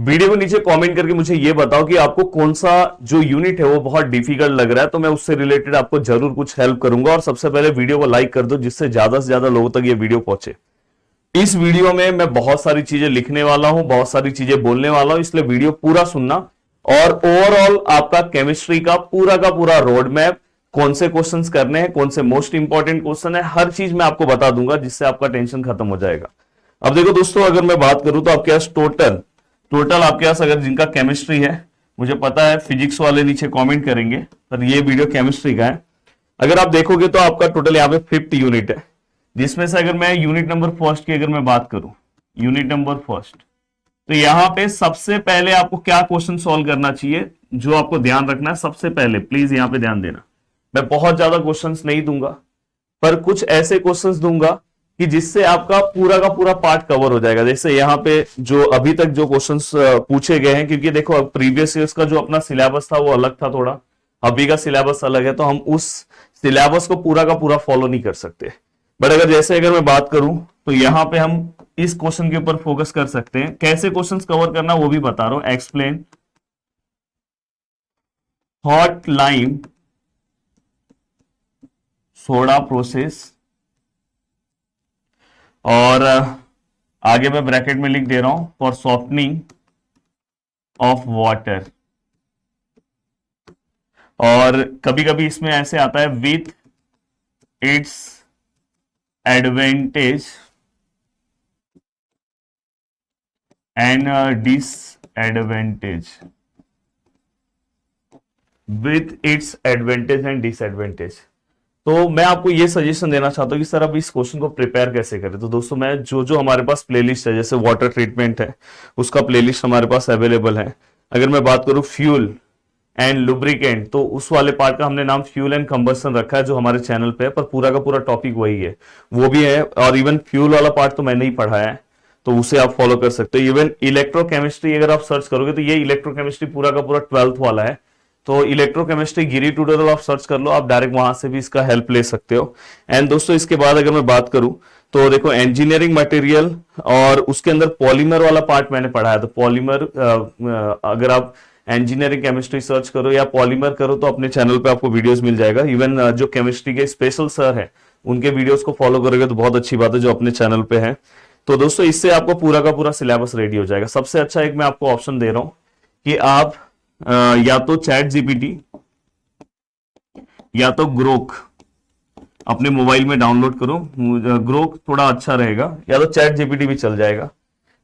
Video को नीचे comment करके मुझे ये बताओ कि आपको कौन सा जो यूनिट है वो बहुत डिफिकल्ट लग रहा है, तो मैं उससे रिलेटेड आपको जरूर कुछ हेल्प करूंगा। और सबसे पहले वीडियो को लाइक कर दो जिससे ज्यादा से ज्यादा लोगों तक ये वीडियो पहुंचे। इस वीडियो में मैं बहुत सारी चीजें लिखने वाला हूं, बहुत सारी चीजें बोलने वाला हूं, इसलिए वीडियो पूरा सुनना। और ओवरऑल आपका केमिस्ट्री का पूरा रोड मैप, कौन से क्वेश्चंस करने हैं, कौन से मोस्ट इंपॉर्टेंट क्वेश्चन है, हर चीज मैं आपको बता दूंगा जिससे आपका टेंशन खत्म हो जाएगा। अब देखो दोस्तों, अगर मैं बात करूं तो आपके पास टोटल आपके पास अगर जिनका केमिस्ट्री है, मुझे पता है फिजिक्स वाले नीचे कमेंट करेंगे, पर ये वीडियो केमिस्ट्री का है। अगर आप देखोगे तो आपका टोटल यहाँ पे 5th यूनिट है, जिसमें से अगर मैं यूनिट नंबर फर्स्ट की अगर मैं बात करूं, यूनिट नंबर फर्स्ट, तो यहां पे सबसे पहले आपको क्या क्वेश्चन सॉल्व करना चाहिए, जो आपको ध्यान रखना है सबसे पहले, प्लीज यहां पे ध्यान देना। मैं बहुत ज्यादा क्वेश्चंस नहीं दूंगा, पर कुछ ऐसे क्वेश्चंस दूंगा कि जिससे आपका पूरा का पूरा पार्ट कवर हो जाएगा। जैसे यहाँ पे जो अभी तक जो क्वेश्चंस पूछे गए हैं, क्योंकि देखो प्रीवियस ईयर्स का जो अपना सिलेबस था वो अलग था थोड़ा, अभी का सिलेबस अलग है, तो हम उस सिलेबस को पूरा का पूरा फॉलो नहीं कर सकते। बट अगर मैं बात करूं तो यहां पे हम इस क्वेश्चन के ऊपर फोकस कर सकते हैं। कैसे क्वेश्चंस कवर करना वो भी बता रहा हूं। Explain hot lime soda process, और आगे मैं ब्रैकेट में लिख दे रहा हूं फॉर सॉफ्टनिंग ऑफ वाटर। और कभी कभी इसमें ऐसे आता है with its advantage and disadvantage, with its advantage and disadvantage. तो मैं आपको ये सजेशन देना चाहता हूँ कि सर अब इस क्वेश्चन को प्रिपेयर कैसे करें। तो दोस्तों, मैं जो हमारे पास प्लेलिस्ट है, जैसे वाटर ट्रीटमेंट है उसका प्लेलिस्ट हमारे पास अवेलेबल है। अगर मैं बात करूं फ्यूल एंड लुब्रिकेंट, तो उस वाले पार्ट का हमने नाम फ्यूल एंड कंबस्शन रखा है जो हमारे चैनल पे है, पर पूरा का पूरा टॉपिक वही है, वो भी है। और इवन फ्यूल वाला पार्ट तो मैंने ही पढ़ाया है, तो उसे आप फॉलो कर सकते हो। इवन इलेक्ट्रोकेमिस्ट्री अगर आप सर्च करोगे तो ये इलेक्ट्रोकेमिस्ट्री पूरा का पूरा 12th वाला है, तो इलेक्ट्रोकेमिस्ट्री गिरी ट्यूटोरियल आप सर्च कर लो, आप डायरेक्ट वहां से भी इसका हेल्प ले सकते हो। एंड दोस्तों, इसके बाद अगर मैं बात करूं तो देखो इंजीनियरिंग मटेरियल, और उसके अंदर पॉलीमर वाला पार्ट मैंने पढ़ाया। तो पॉलीमर अगर आप इंजीनियरिंग केमिस्ट्री सर्च करो या पॉलीमर करो तो अपने चैनल पे आपको वीडियोस मिल जाएगा। इवन जो केमिस्ट्री के स्पेशल सर है उनके वीडियोस को फॉलो करोगे तो बहुत अच्छी बात है, जो अपने चैनल पे है। तो दोस्तों, इससे आपको पूरा का पूरा सिलेबस रेडी हो जाएगा। सबसे अच्छा एक मैं आपको ऑप्शन दे रहा हूं कि आप या तो चैट जीपीटी या तो ग्रोक अपने मोबाइल में डाउनलोड करो। ग्रोक थोड़ा अच्छा रहेगा, या तो चैट जीपीटी भी चल जाएगा।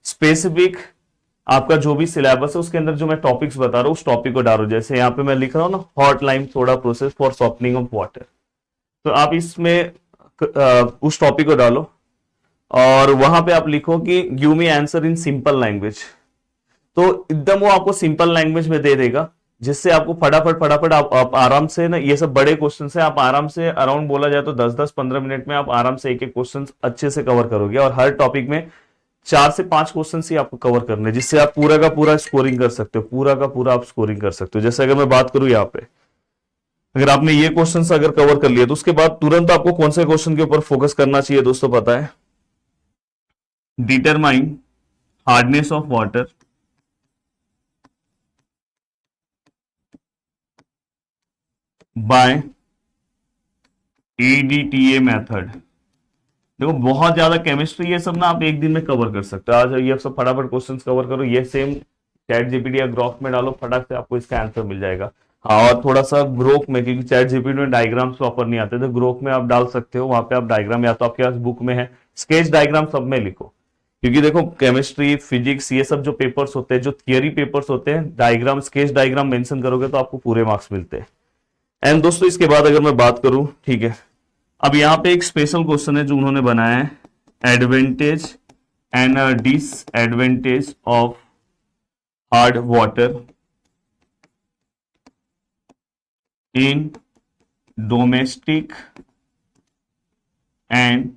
स्पेसिफिक आपका जो भी सिलेबस है उसके अंदर जो मैं टॉपिक्स बता रहा हूं उस टॉपिक को डालो। जैसे यहाँ पे मैं लिख रहा हूं ना, hot lime soda process for softening of water, तो आप इसमें उस टॉपिक को डालो और वहां पे आप लिखो कि give me answer in simple language. तो एकदम वो आपको सिंपल लैंग्वेज में दे देगा, जिससे आपको फटाफट आप आराम से ना, ये सब बड़े क्वेश्चन है, आप आराम से अराउंड बोला जाए तो 10-15 मिनट में आप आराम से एक एक क्वेश्चन अच्छे से कवर करोगे। और हर टॉपिक में 4 से 5 क्वेश्चन ही आपको कवर करने, जिससे आप पूरा का पूरा स्कोरिंग कर सकते हो, पूरा का पूरा आप स्कोरिंग कर सकते हो। जैसे अगर मैं बात करूं यहाँ पे, अगर आपने ये क्वेश्चन अगर कवर कर लिया तो उसके बाद तुरंत आपको कौन से क्वेश्चन के ऊपर फोकस करना चाहिए दोस्तों, पता है? Determine hardness of water bye EDTA method. देखो बहुत ज्यादा केमिस्ट्री ये सब ना आप एक दिन में कवर कर सकते हो। आज ये सब फटाफट क्वेश्चंस कवर करो, ये सेम चैट जीपीटी या ग्रोक में डालो, फटाक से आपको इसका आंसर मिल जाएगा। हाँ, और थोड़ा सा ग्रोक में, क्योंकि चैट जीपीटी में डायग्राम्स प्रॉपर नहीं आते, तो ग्रोक में आप डाल सकते हो। वहां पे आप डायग्राम या तो आपके पास बुक में है, स्केच डायग्राम सब में लिखो, क्योंकि देखो केमिस्ट्री फिजिक्स ये सब जो पेपर्स होते हैं, जो थियरी पेपर्स होते हैं, डायग्राम स्केच डायग्राम मेंशन करोगे तो आपको पूरे मार्क्स मिलते हैं। एंड दोस्तों, इसके बाद अगर मैं बात करूं, ठीक है, अब यहां पे एक स्पेशल क्वेश्चन है जो उन्होंने बनाया है, advantage and disadvantage of hard water in domestic and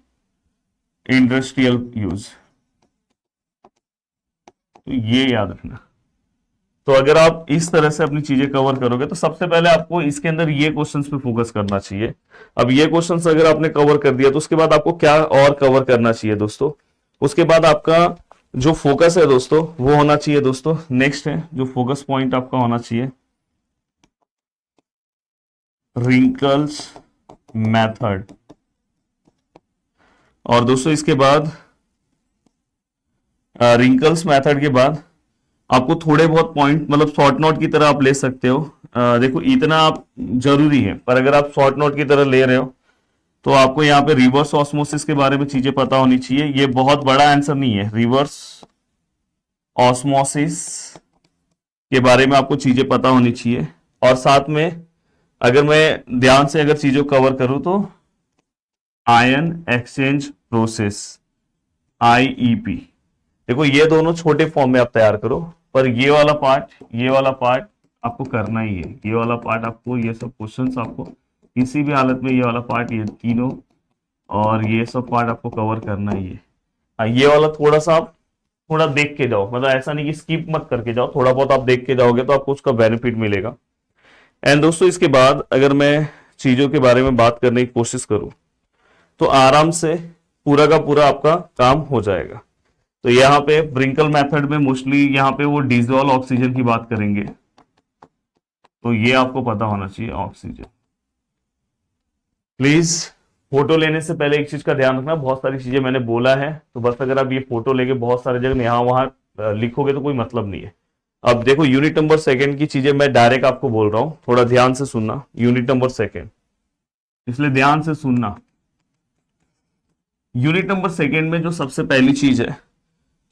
industrial use. तो ये याद रखना। तो अगर आप इस तरह से अपनी चीजें कवर करोगे तो सबसे पहले आपको इसके अंदर ये क्वेश्चंस पे फोकस करना चाहिए। अब ये क्वेश्चंस अगर आपने कवर कर दिया तो उसके बाद आपको क्या और कवर करना चाहिए दोस्तों? उसके बाद आपका जो फोकस है दोस्तों वो होना चाहिए दोस्तों। नेक्स्ट है जो फोकस पॉइंट आपका होना चाहिए, रिंकल्स मेथड। और दोस्तों इसके बाद रिंकल्स मेथड के बाद आपको थोड़े बहुत पॉइंट मतलब शॉर्ट नोट की तरह आप ले सकते हो। देखो इतना आप जरूरी है, पर अगर आप शॉर्ट नोट की तरह ले रहे हो तो आपको यहाँ पे रिवर्स ऑस्मोसिस के बारे में चीजें पता होनी चाहिए। ये बहुत बड़ा आंसर नहीं है, रिवर्स ऑस्मोसिस के बारे में आपको चीजें पता होनी चाहिए। और साथ में अगर मैं ध्यान से अगर चीजों को कवर करूं तो आयन एक्सचेंज प्रोसेस, आईईपी। देखो ये दोनों छोटे फॉर्म में आप तैयार करो, पर ये वाला पार्ट आपको करना ही है। ये वाला पार्ट आपको, ये सब क्वेश्चंस आपको किसी भी हालत में ये वाला पार्ट, ये तीनों और ये सब पार्ट आपको कवर करना ही है। ये वाला थोड़ा सा आप थोड़ा देख के जाओ, मतलब ऐसा नहीं कि स्किप मत करके जाओ, थोड़ा बहुत आप देख के जाओगे तो आपको उसका बेनिफिट मिलेगा। एंड दोस्तों इसके बाद अगर मैं चीजों के बारे में बात करने की कोशिश करूं तो आराम से पूरा का पूरा आपका काम हो जाएगा। तो यहाँ पे ब्रिंकल मेथड में मोस्टली यहाँ पे वो डिजोल्व ऑक्सीजन की बात करेंगे, तो ये आपको पता होना चाहिए ऑक्सीजन। प्लीज फोटो लेने से पहले एक चीज का ध्यान रखना, बहुत सारी चीजें मैंने बोला है तो बस अगर आप ये फोटो लेके बहुत सारे जगह यहाँ वहां लिखोगे तो कोई मतलब नहीं है। अब देखो यूनिट नंबर सेकंड की चीजें मैं डायरेक्ट आपको बोल रहा हूं, थोड़ा ध्यान से सुनना। यूनिट नंबर सेकंड, इसलिए ध्यान से सुनना। यूनिट नंबर सेकंड में जो सबसे पहली चीज है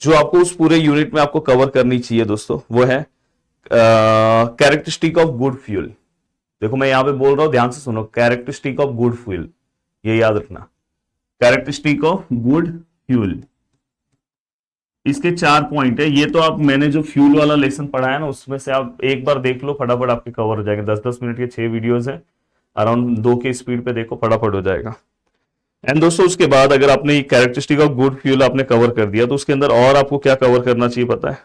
जो आपको उस पूरे यूनिट में आपको कवर करनी चाहिए दोस्तों, वो है कैरेक्टरिस्टिक ऑफ गुड फ्यूल। देखो मैं यहां पे बोल रहा हूं, ध्यान से सुनो, कैरेक्टरिस्टिक ऑफ गुड फ्यूल, ये याद रखना, कैरेक्टरिस्टिक ऑफ गुड फ्यूल। इसके 4 पॉइंट है। ये तो आप मैंने जो फ्यूल वाला लेसन पढ़ा है ना उसमें से आप एक बार देख लो, फटाफट आपके कवर हो जाएंगे। 10-10 मिनट के 6 वीडियोस है, अराउंड 2 के स्पीड पे देखो, फटाफट हो जाएगा। एंड दोस्तों उसके बाद अगर आपने कैरेक्टरिस्टिक ऑफ गुड फ्यूल आपने कवर कर दिया तो उसके अंदर और आपको क्या कवर करना चाहिए पता है?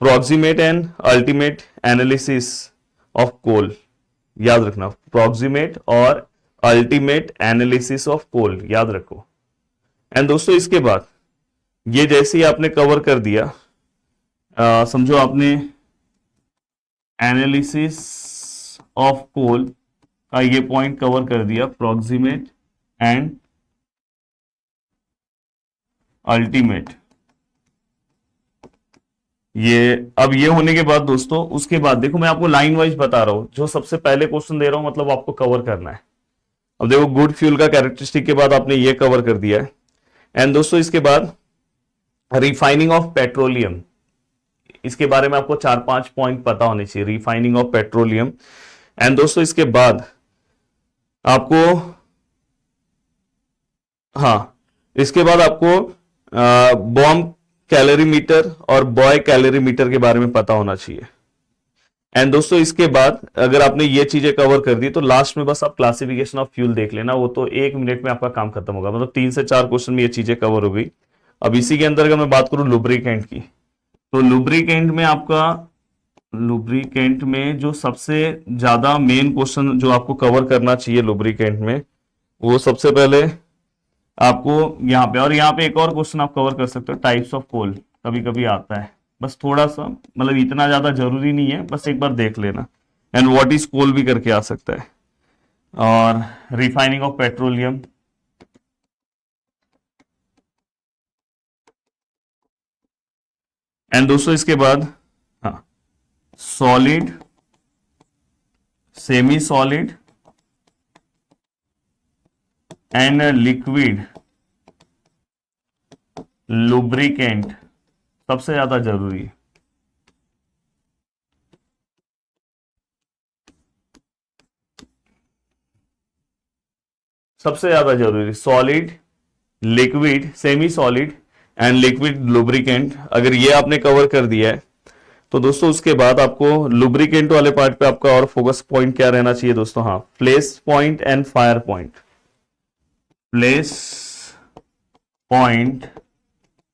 Proximate and ultimate analysis of coal, याद रखना, प्रोक्सीमेट और अल्टीमेट एनालिसिस ऑफ कोल, याद रखो। एंड दोस्तों इसके बाद ये जैसे ही आपने कवर कर दिया, समझो आपने एनालिसिस ऑफ कोल का ये पॉइंट कवर कर दिया, प्रोक्सीमेट एंड अल्टीमेट। ये अब ये होने के बाद दोस्तों उसके बाद देखो मैं आपको लाइन वाइज बता रहा हूं, जो सबसे पहले क्वेश्चन दे रहा हूं मतलब आपको कवर करना है। अब देखो गुड फ्यूल का कैरेक्टरिस्टिक के बाद आपने ये कवर कर दिया है। एंड दोस्तों इसके बाद रिफाइनिंग ऑफ पेट्रोलियम, इसके बारे में आपको 4-5 पॉइंट पता होने चाहिए, रिफाइनिंग ऑफ पेट्रोलियम। एंड दोस्तों इसके बाद आपको, हाँ, इसके बाद आपको बॉम्ब कैलोरीमीटर और बॉय कैलोरीमीटर के बारे में पता होना चाहिए। एंड दोस्तों इसके बाद अगर आपने ये चीजें कवर कर दी तो लास्ट में बस आप क्लासिफिकेशन ऑफ फ्यूल देख लेना, वो तो 1 मिनट में आपका काम खत्म होगा, मतलब 3 से 4 क्वेश्चन में ये चीजें कवर हो गई। अब इसी के अंदर अगर मैं बात करूं लुब्रिकेंट की, तो लुब्रिकेंट में आपका, लुब्रिकेंट में जो सबसे ज्यादा मेन क्वेश्चन जो आपको कवर करना चाहिए लुब्रिकेंट में, वो सबसे पहले आपको यहाँ पे, और यहाँ पे एक और क्वेश्चन आप कवर कर सकते हो, टाइप्स ऑफ कोल कभी कभी आता है, बस थोड़ा सा, मतलब इतना ज्यादा जरूरी नहीं है, बस एक बार देख लेना। एंड व्हाट इज कोल भी करके आ सकता है, और रिफाइनिंग ऑफ पेट्रोलियम। एंड दोस्तों इसके बाद हाँ, solid, semi solid and liquid lubricant सबसे ज्यादा जरूरी है। सबसे ज्यादा जरूरी solid, liquid, semi solid and liquid lubricant, अगर ये आपने कवर कर दिया है तो दोस्तों उसके बाद आपको लुब्रिकेंट वाले पार्ट पे आपका और फोकस पॉइंट क्या रहना चाहिए दोस्तों? हाँ, flash point and fire point, flash point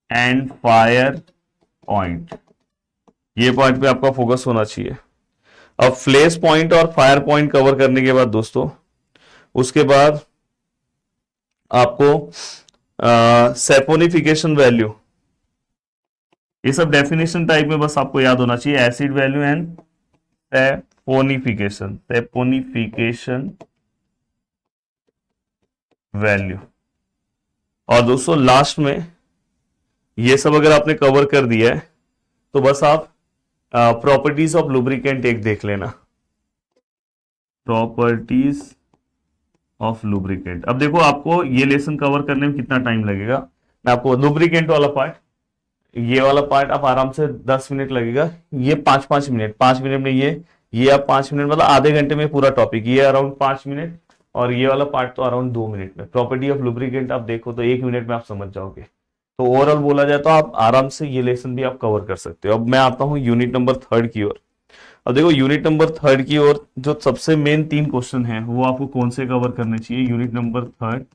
and fire point, ये पार्ट पे आपका फोकस होना चाहिए। अब फ्लेश पॉइंट और फायर पॉइंट कवर करने के बाद दोस्तों उसके बाद आपको सेपोनिफिकेशन वैल्यू, ये सब डेफिनेशन टाइप में बस आपको याद होना चाहिए, acid value and saponification value. और दोस्तों लास्ट में ये सब अगर आपने कवर कर दिया है तो बस आप प्रॉपर्टीज ऑफ लुब्रिकेंट एक देख लेना, प्रॉपर्टीज ऑफ लुब्रिकेंट। अब देखो आपको ये लेसन कवर करने में कितना टाइम लगेगा, मैं आपको लुब्रिकेंट वाला पार्ट, ये वाला पार्ट आप आराम से 10 मिनट लगेगा, ये 5-5 मिनट, 5 मिनट में ये आप 5 मिनट मतलब आधे घंटे में पूरा टॉपिक, ये अराउंड 5 मिनट, और ये वाला पार्ट तो अराउंड 2 मिनट में। प्रॉपर्टी ऑफ लुब्रिकेंट आप देखो तो 1 मिनट में आप समझ जाओगे। तो ओवरऑल बोला जाए तो आप आराम से ये लेसन भी आप कवर कर सकते हो। अब मैं आता हूं यूनिट नंबर 3 की ओर। अब देखो यूनिट नंबर 3 की ओर जो सबसे मेन 3 क्वेश्चन है वो आपको कौन से कवर करने चाहिए, यूनिट नंबर 3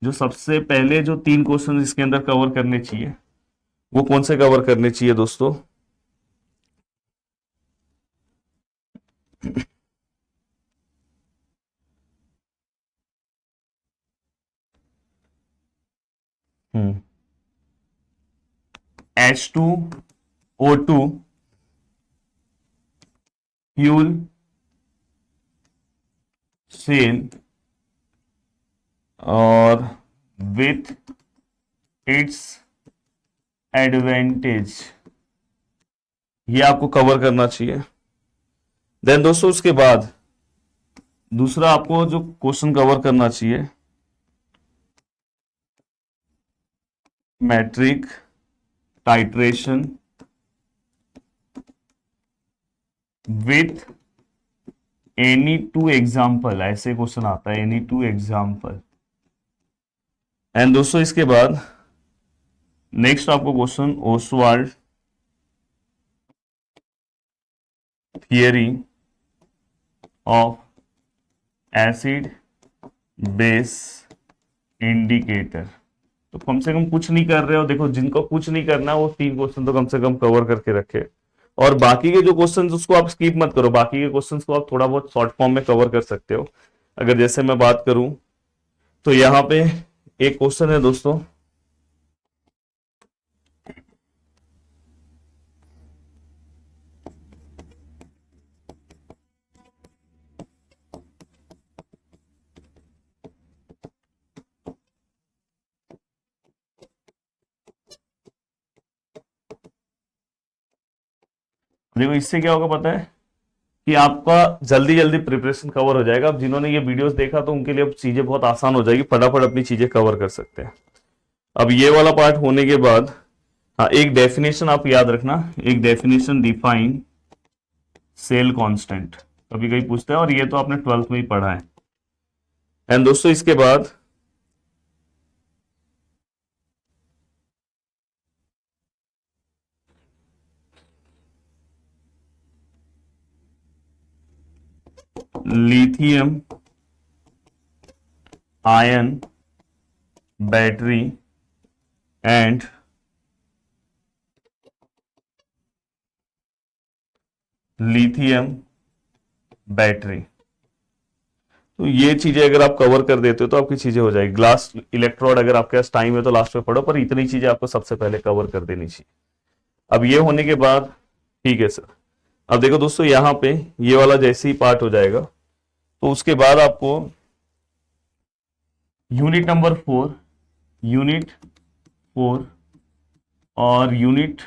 जो सबसे पहले जो 3 क्वेश्चन इसके अंदर कवर करने चाहिए वो कौन से कवर करने चाहिए दोस्तों। H2O2 फ्यूल सेल और विथ इट्स एडवांटेज, ये आपको कवर करना चाहिए। देन दोस्तों उसके बाद दूसरा आपको जो क्वेश्चन कवर करना चाहिए, metric titration with any two example, ऐसे क्वेश्चन आता है एनी टू एग्जाम्पल। एंड दोस्तों इसके बाद नेक्स्ट आपको question Oswald theory of acid base indicator. तो कम से कम कुछ नहीं कर रहे हो, देखो जिनको कुछ नहीं करना वो 3 क्वेश्चन तो कम से कम कवर करके रखे, और बाकी के जो क्वेश्चंस उसको आप स्किप मत करो, बाकी के क्वेश्चंस को आप थोड़ा बहुत शॉर्ट फॉर्म में कवर कर सकते हो। अगर जैसे मैं बात करूं तो यहां पे एक क्वेश्चन है दोस्तों, देखो इससे क्या होगा पता है कि आपका जल्दी जल्दी प्रिपरेशन कवर हो जाएगा। अब जिन्होंने ये वीडियोस देखा तो उनके लिए अब चीजें बहुत आसान हो जाएगी, फटाफट अपनी चीजें कवर कर सकते हैं। अब ये वाला पार्ट होने के बाद हाँ एक डेफिनेशन आप याद रखना, एक डेफिनेशन डिफाइन सेल कांस्टेंट, कभी कभी पूछते हैं और ये तो आपने 12th में ही पढ़ा है। एंड दोस्तों इसके बाद lithium ion battery and lithium battery, तो ये चीजें अगर आप कवर कर देते हो तो आपकी चीजें हो जाएगी। ग्लास इलेक्ट्रोड अगर आपके पास टाइम है तो लास्ट में पढ़ो, पर इतनी चीजें आपको सबसे पहले कवर कर देनी चाहिए। अब ये होने के बाद ठीक है सर। अब देखो दोस्तों यहां पे ये वाला जैसे ही पार्ट हो जाएगा तो उसके बाद आपको यूनिट नंबर 4, यूनिट 4 और यूनिट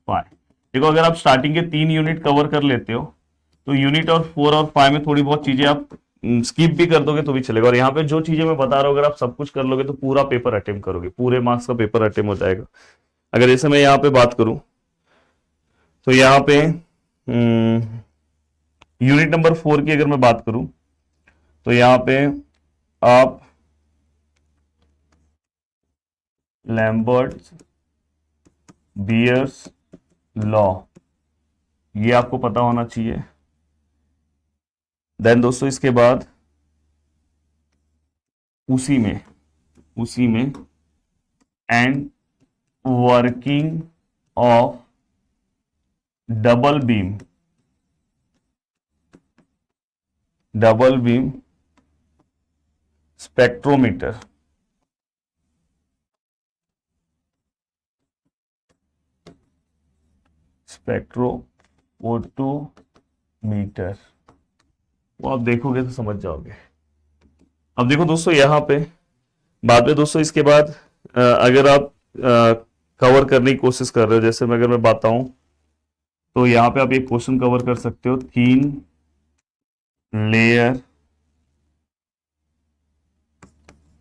5। देखो अगर आप स्टार्टिंग के 3 यूनिट कवर कर लेते हो तो यूनिट और 4 और 5 में थोड़ी बहुत चीजें आप स्किप भी कर दोगे तो भी चलेगा। और यहाँ पे जो चीजें मैं बता रहा हूँ अगर आप सब कुछ कर लोगे तो पूरा पेपर अटेम्प्ट करोगे, पूरे मार्क्स का पेपर अटेम्प्ट हो जाएगा। अगर जैसे मैं यहाँ पे बात करूं तो यहाँ पे यूनिट नंबर 4 की अगर मैं बात करूं तो यहाँ पे आप लैम्बर्ट बियर्स लॉ, ये आपको पता होना चाहिए। देन दोस्तों इसके बाद उसी में and working of double beam spectrometer. Spectrophotometer, वो आप देखोगे तो समझ जाओगे। अब देखो दोस्तों यहाँ पे बाद में दोस्तों इसके बाद अगर आप कवर करने की कोशिश कर रहे हो, जैसे अगर मैं बताऊं तो यहाँ पे आप एक क्वेश्चन कवर कर सकते हो, थीन लेयर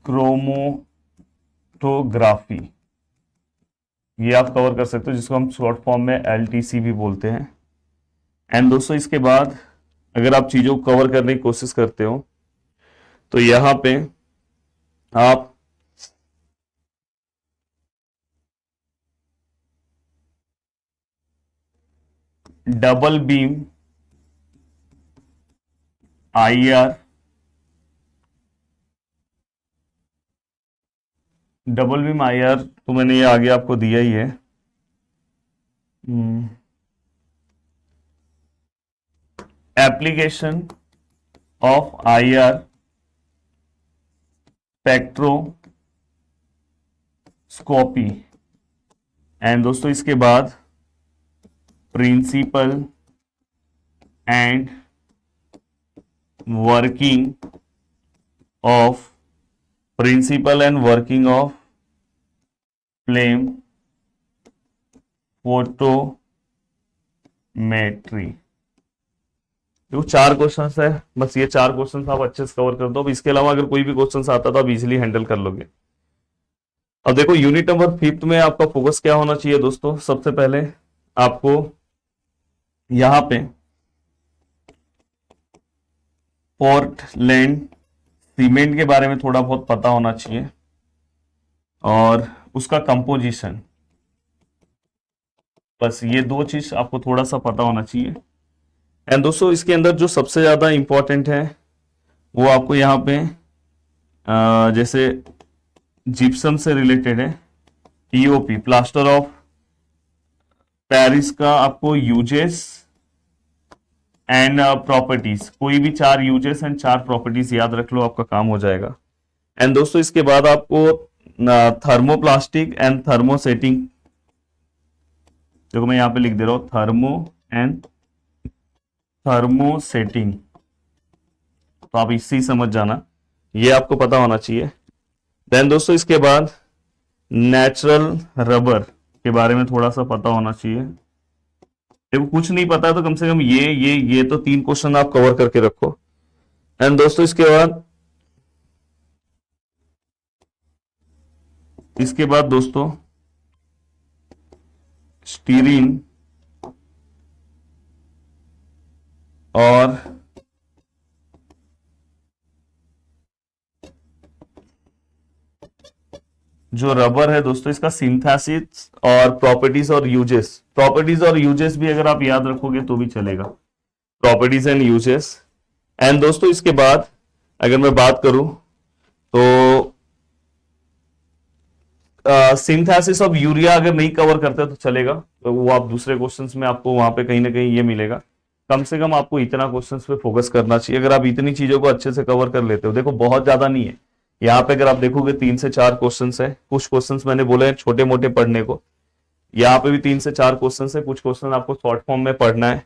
क्रोमोटोग्राफी, ये आप कवर कर सकते हो, जिसको हम शॉर्ट फॉर्म में LTC भी बोलते हैं। एंड दोस्तों इसके बाद अगर आप चीजों को कवर करने की कोशिश करते हो तो यहां पे आप double beam IR, double beam IR तो मैंने ये आगे आपको दिया ही है। Application of IR spectroscopy, and दोस्तों इसके बाद principle and working of flame photometry. देखो 4 क्वेश्चंस है, बस ये 4 क्वेश्चंस आप अच्छे से कवर कर दो। अब इसके अलावा अगर कोई भी क्वेश्चंस आता तो आप इजीली हैंडल कर लोगे। अब देखो यूनिट नंबर 5 में आपका फोकस क्या होना चाहिए दोस्तों, सबसे पहले आपको यहां पे पोर्टलैंड सीमेंट के बारे में थोड़ा बहुत पता होना चाहिए और उसका कंपोजिशन, बस ये 2 चीज आपको थोड़ा सा पता होना चाहिए। एंड दोस्तों इसके अंदर जो सबसे ज्यादा इंपॉर्टेंट है वो आपको यहाँ पे जैसे जिप्सम से रिलेटेड है, POP प्लास्टर ऑफ पेरिस का आपको यूजेस एंड प्रॉपर्टीज, कोई भी 4 यूजेस एंड 4 प्रॉपर्टीज याद रख लो, आपका काम हो जाएगा। एंड दोस्तों इसके बाद आपको थर्मोप्लास्टिक एंड थर्मोसेटिंग, देखो मैं यहाँ पे लिख दे रहा हूं थर्मो एंड थर्मोसेटिंग, तो आप इससे ही समझ जाना, ये आपको पता होना चाहिए। देन दोस्तों इसके बाद नेचुरल रबर के बारे में थोड़ा सा पता होना चाहिए। देखो कुछ नहीं पता तो कम से कम ये तो 3 क्वेश्चन आप कवर करके रखो। एंड दोस्तों इसके बाद दोस्तों स्टीरीन और जो रबर है दोस्तों, इसका सिंथेसिस और प्रॉपर्टीज और यूजेस भी अगर आप याद रखोगे तो भी चलेगा, प्रॉपर्टीज एंड यूजेस। एंड दोस्तों इसके बाद अगर मैं बात करूं तो सिंथेसिस ऑफ यूरिया अगर नहीं कवर करते तो चलेगा, तो वो आप दूसरे क्वेश्चंस में आपको वहां पे कहीं ना कहीं ये मिलेगा। कम से कम आपको इतना क्वेश्चंस पे फोकस करना चाहिए, अगर आप इतनी चीजों को अच्छे से कवर कर लेते हो। देखो बहुत ज्यादा नहीं है यहाँ पे, अगर आप देखोगे 3 से 4 क्वेश्चंस है, कुछ क्वेश्चंस मैंने बोले हैं छोटे मोटे पढ़ने को, यहाँ पे भी 3 से 4 क्वेश्चंस है, कुछ क्वेश्चन आपको शॉर्ट फॉर्म में पढ़ना है।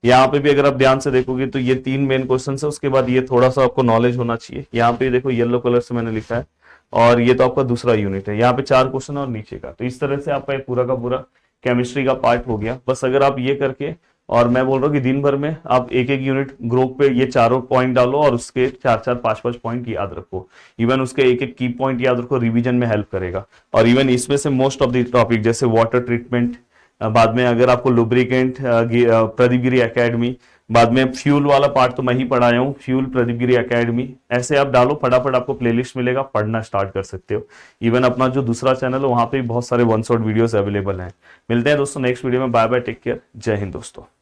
यहाँ पे भी अगर आप ध्यान से देखोगे तो ये 3 मेन क्वेश्चन है, उसके बाद ये थोड़ा सा आपको नॉलेज होना चाहिए। यहाँ पे देखो येलो कलर से मैंने लिखा है, और ये तो आपका दूसरा यूनिट है, यहाँ पे 4 क्वेश्चन और नीचे का। तो इस तरह से आपका पूरा का पूरा केमिस्ट्री का पार्ट हो गया। बस अगर आप ये करके, और मैं बोल रहा हूँ कि दिन भर में आप एक एक यूनिट ग्रुप पे ये चारों पॉइंट डालो और उसके 4-4, 5-5 पॉइंट याद रखो। इवन उसके एक एक की पॉइंट याद रखो, रिवीजन में हेल्प करेगा। और इवन इसमें से मोस्ट ऑफ द टॉपिक जैसे वाटर ट्रीटमेंट, बाद में अगर आपको लुब्रिकेंट प्रदीप गिरी एकेडमी, बाद में फ्यूल वाला पार्ट तो मैं ही पढ़ाया हूँ, फ्यूल प्रदीप गिरी एकेडमी, ऐसे आप डालो फटाफट आपको प्लेलिस्ट मिलेगा, पढ़ना स्टार्ट कर सकते हो। इवन अपना जो दूसरा चैनल है वहां पे बहुत सारे 1 शॉट वीडियोस अवेलेबल हैं। मिलते हैं दोस्तों नेक्स्ट वीडियो में, बाय बाय, टेक केयर, जय हिंद दोस्तों।